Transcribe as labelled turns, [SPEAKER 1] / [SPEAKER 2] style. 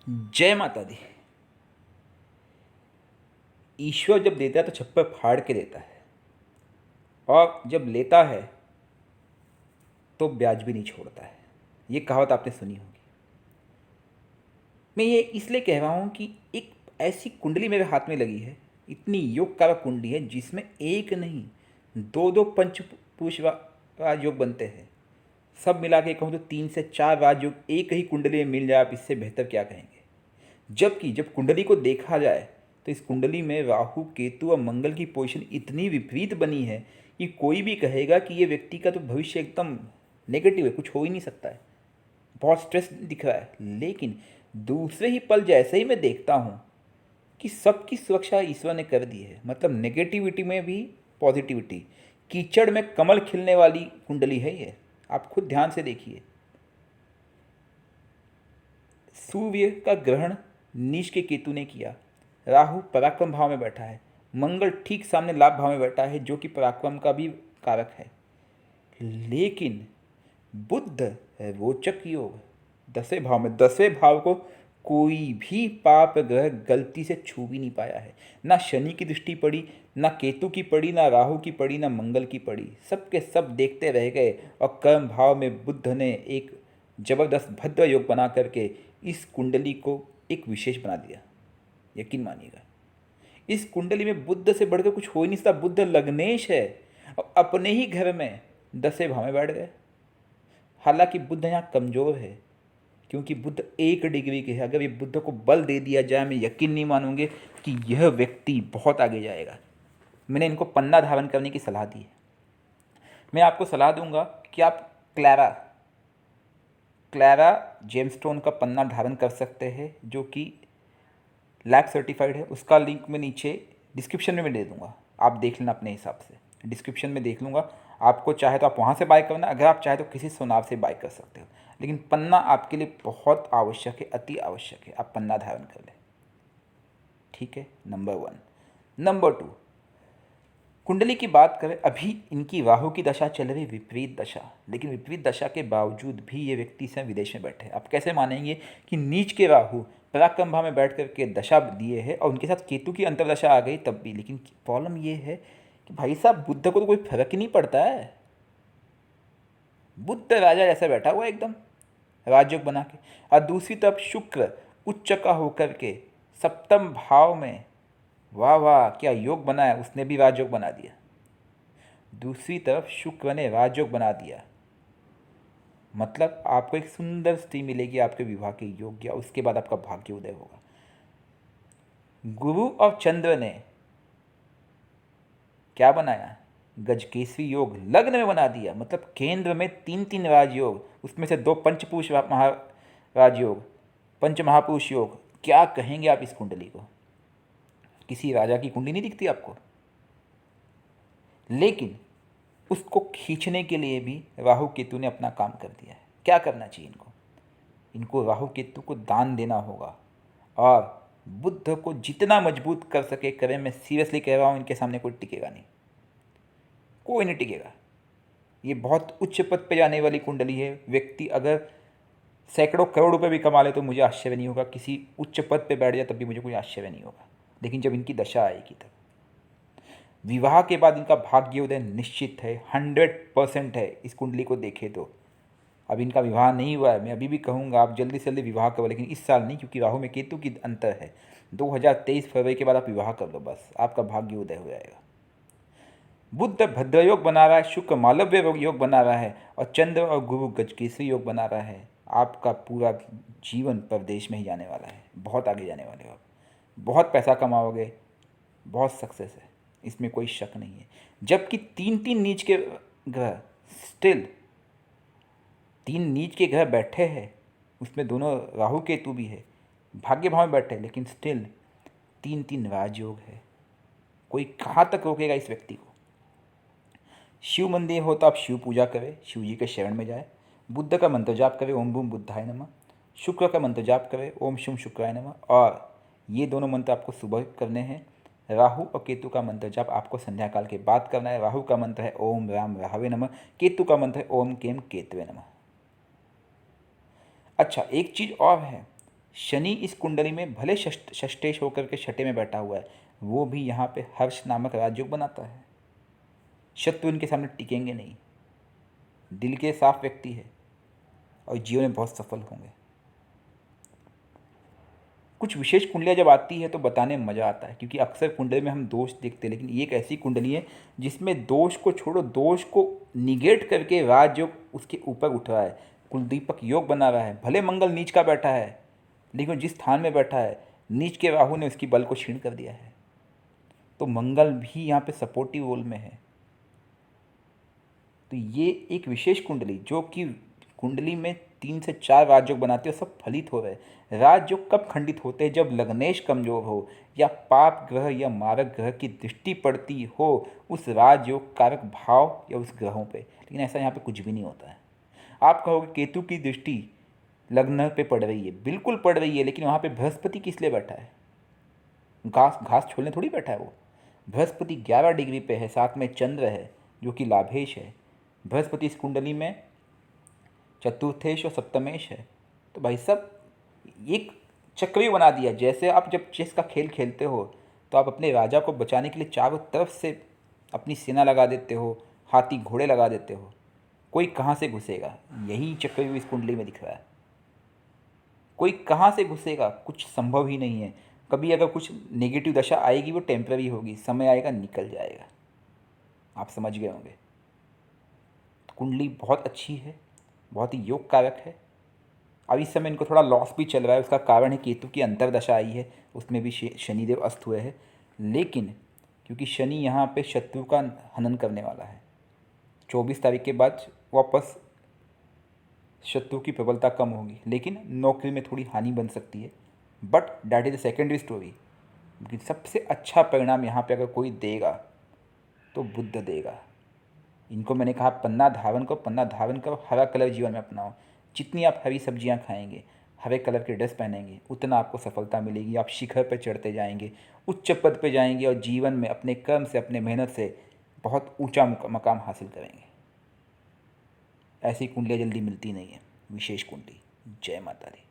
[SPEAKER 1] जय माता दी। ईश्वर जब देता है तो छप्पर फाड़ के देता है, और जब लेता है तो ब्याज भी नहीं छोड़ता है। ये कहावत आपने सुनी होगी। मैं ये इसलिए कह रहा हूँ कि एक ऐसी कुंडली मेरे हाथ में लगी है, इतनी योग कारक कुंडली है जिसमें एक नहीं दो दो पंचपुरुष राजयोग बनते हैं। सब मिला के कहूँ तो 3 से 4 राजयोग एक ही कुंडली में मिल जाए, आप इससे बेहतर क्या कहेंगे। जबकि जब कुंडली को देखा जाए तो इस कुंडली में राहु केतु और मंगल की पोजीशन इतनी विपरीत बनी है कि कोई भी कहेगा कि ये व्यक्ति का तो भविष्य एकदम नेगेटिव है, कुछ हो ही नहीं सकता है, बहुत स्ट्रेस दिख रहा है। लेकिन दूसरे ही पल जैसे ही मैं देखता हूँ कि सबकी सुरक्षा ईश्वर ने कर दी है, मतलब नेगेटिविटी में भी पॉजिटिविटी, कीचड़ में कमल खिलने वाली कुंडली है ये। आप खुद ध्यान से देखिए। सूर्य का ग्रहण नीच के केतु ने किया, राहु पराक्रम भाव में बैठा है, मंगल ठीक सामने लाभ भाव में बैठा है जो कि पराक्रम का भी कारक है। लेकिन बुध है रोचक योग 10वें भाव में। 10वें भाव को कोई भी पाप ग्रह गलती से छू भी नहीं पाया है। ना शनि की दृष्टि पड़ी, ना केतु की पड़ी, ना राहु की पड़ी, ना मंगल की पड़ी, सबके सब देखते रह गए। और कर्म भाव में बुद्ध ने एक जबरदस्त भद्र योग बना करके इस कुंडली को एक विशेष बना दिया। यकीन मानिएगा, इस कुंडली में बुद्ध से बढ़कर कुछ हो ही नहीं सकता। बुद्ध लग्नेश है और अपने ही घर में 10वें भाव में बैठ गए। हालांकि बुद्ध यहाँ कमज़ोर है, क्योंकि बुद्ध 1 डिग्री के है। अगर ये बुद्ध को बल दे दिया जाए, मैं यकीन नहीं मानूंगे कि यह व्यक्ति बहुत आगे जाएगा। मैंने इनको पन्ना धारण करने की सलाह दी है। मैं आपको सलाह दूंगा कि आप क्लैरा जेमस्टोन का पन्ना धारण कर सकते हैं, जो कि लैब सर्टिफाइड है। उसका लिंक मैं नीचे डिस्क्रिप्शन में दे दूंगा, आप देख लेना अपने हिसाब से। डिस्क्रिप्शन में देख लूँगा, आपको चाहे तो आप वहाँ से बाय करना, अगर आप चाहे तो किसी सोनार से बाय कर सकते हो। लेकिन पन्ना आपके लिए बहुत आवश्यक है, अति आवश्यक है। आप पन्ना धारण कर लें, ठीक है। नंबर 1। नंबर 2, कुंडली की बात करें, अभी इनकी राहु की दशा चल रही विपरीत दशा, लेकिन विपरीत दशा के बावजूद भी ये व्यक्ति स्वयं विदेश में बैठे। आप कैसे मानेंगे कि नीच के राहु पराक्रम भाव में बैठ करके दशा दिए है और उनके साथ केतु की अंतर्दशा आ गई तब भी। लेकिन प्रॉब्लम ये है कि भाई साहब, बुद्ध को तो कोई फर्क ही नहीं पड़ता है। बुद्ध राजा जैसा बैठा हुआ एकदम राजयोग बना के। और दूसरी तरफ शुक्र उच्च का होकर के सप्तम भाव में, वाह वाह क्या योग बना है, उसने भी राजयोग बना दिया। दूसरी तरफ शुक्र ने राजयोग बना दिया, मतलब आपको एक सुंदर स्त्री मिलेगी आपके विवाह के योग्य, उसके बाद आपका भाग्य उदय होगा। गुरु और चंद्र ने क्या बनाया, गजकेसरी योग लग्न में बना दिया, मतलब केंद्र में 3 राजयोग, उसमें से 2 पंचपुरुष राजयोग, पंच महापुरुष योग। क्या कहेंगे आप इस कुंडली को? किसी राजा की कुंडली नहीं दिखती आपको? लेकिन उसको खींचने के लिए भी राहु केतु ने अपना काम कर दिया है। क्या करना चाहिए इनको? इनको राहु केतु को दान देना होगा, और बुद्ध को जितना मजबूत कर सके करें। मैं सीरियसली कह रहा हूँ, इनके सामने कोई टिकेगा नहीं, कोई नहीं टिकेगा। ये बहुत उच्च पद पे जाने वाली कुंडली है। व्यक्ति अगर सैकड़ों करोड़ रुपए भी कमा ले तो मुझे आश्चर्य नहीं होगा। किसी उच्च पद पे बैठ जाए तब भी मुझे कोई आश्चर्य नहीं होगा। लेकिन जब इनकी दशा आएगी तब, विवाह के बाद इनका भाग्योदय निश्चित है, 100% है। इस कुंडली को देखें तो अब इनका विवाह नहीं हुआ है, मैं अभी भी कहूँगा आप जल्दी से जल्दी विवाह करो, लेकिन इस साल नहीं, क्योंकि राहु में केतु की अंतर है। 2023 फरवरी के बाद आप विवाह कर लो, बस आपका भाग्य उदय हो जाएगा। बुद्ध भद्र योग बना रहा है, शुक्र मालव्य योग बना रहा है, और चंद्र और गुरु गजकेसरी योग बना रहा है। आपका पूरा जीवन परदेश में ही जाने वाला है, बहुत आगे जाने वाले हो आप, बहुत पैसा कमाओगे, बहुत सक्सेस है, इसमें कोई शक नहीं है। जबकि 3 नीच के ग्रह स्टिल 3 नीच के ग्रह बैठे हैं, उसमें दोनों राहु केतु भी है, भाग्य भाव में बैठे हैं, लेकिन स्टिल 3 राजयोग है। कोई कहाँ तक रोकेगा इस व्यक्ति को? शिव मंदिर हो तो आप शिव पूजा करें, शिव जी के शरण में जाए। बुद्ध का मंत्र जाप करें, ओम बूम बुद्धाय नमः। शुक्र का मंत्र जाप करें, ओम शुम शुक्राय नमः। और ये दोनों मंत्र आपको सुबह करने हैं। राहु और केतु का मंत्र जाप आपको संध्या काल के बाद करना है। राहु का मंत्र है ओम राम राहवे नमः, केतु का मंत्र है ओम केम केतवे नमः। अच्छा, एक चीज़ और है, शनि इस कुंडली में भले षष्ठेश होकर के छठे में बैठा हुआ है, वो भी यहाँ पे हर्ष नामक राजयोग बनाता है। शत्रु इनके सामने टिकेंगे नहीं। दिल के साफ व्यक्ति है और जीवन में बहुत सफल होंगे। कुछ विशेष कुंडलियाँ जब आती है तो बताने में मज़ा आता है, क्योंकि अक्सर कुंडली में हम दोष देखते हैं, लेकिन ये एक ऐसी कुंडली है जिसमें दोष को छोड़ो, दोष को निगेट करके राजयोग उसके ऊपर उठ रहा है, कुलदीपक योग बना रहा है। भले मंगल नीच का बैठा है, लेकिन जिस स्थान में बैठा है नीच के राहु ने उसकी बल को क्षीण कर दिया है, तो मंगल भी यहाँ पे सपोर्टिव रोल में है। तो ये एक विशेष कुंडली जो कि कुंडली में 3 से 4 राजयोग बनाते हो, सब फलित हो रहे। राजयोग कब खंडित होते हैं? जब लग्नेश कमजोर हो या पाप ग्रह या मारक ग्रह की दृष्टि पड़ती हो उस राजयोग कारक भाव या उस ग्रहों पे। लेकिन ऐसा यहाँ पे कुछ भी नहीं होता है। आप कहोगे केतु की दृष्टि लग्न पे पड़ रही है, बिल्कुल पड़ रही है, लेकिन वहाँ पे बृहस्पति किस लिए बैठा है? घास घास छोड़ने थोड़ी बैठा है वो। बृहस्पति 11 डिग्री पे है, साथ में चंद्र है जो कि लाभेश है। बृहस्पति इस कुंडली में चतुर्थेश और सप्तमेश है। तो भाई साहब एक चक्रव्यूह बना दिया। जैसे आप जब चेस का खेल खेलते हो तो आप अपने राजा को बचाने के लिए चारों तरफ से अपनी सेना लगा देते हो, हाथी घोड़े लगा देते हो, कोई कहाँ से घुसेगा? यही चक्रव्यूह इस कुंडली में दिख रहा है। कोई कहाँ से घुसेगा? कुछ संभव ही नहीं है। कभी अगर कुछ नेगेटिव दशा आएगी वो टेम्पररी होगी, समय आएगा निकल जाएगा। आप समझ गए होंगे। कुंडली बहुत अच्छी है, बहुत ही योग कारक है। अब इस समय इनको थोड़ा लॉस भी चल रहा है, उसका कारण है केतु की अंतरदशा आई है, उसमें भी शनिदेव अस्त हुए हैं। लेकिन क्योंकि शनि यहाँ पे शत्रु का हनन करने वाला है, 24 तारीख के बाद वापस शत्रु की प्रबलता कम होगी, लेकिन नौकरी में थोड़ी हानि बन सकती है। But that is the secondary story. लेकिन सबसे अच्छा परिणाम यहाँ पे अगर कोई देगा तो बुद्ध देगा। इनको मैंने कहा पन्ना धारण करो, हरा कलर जीवन में अपनाओ। जितनी आप हरी सब्जियां खाएंगे, हरे कलर के ड्रेस पहनेंगे, उतना आपको सफलता मिलेगी। आप शिखर पर चढ़ते जाएंगे, उच्च पद पे जाएंगे और जीवन में अपने कर्म से, अपने मेहनत से बहुत ऊंचा मकाम हासिल करेंगे। ऐसी कुंडलियाँ जल्दी मिलती नहीं है, विशेष कुंडली। जय माता दी।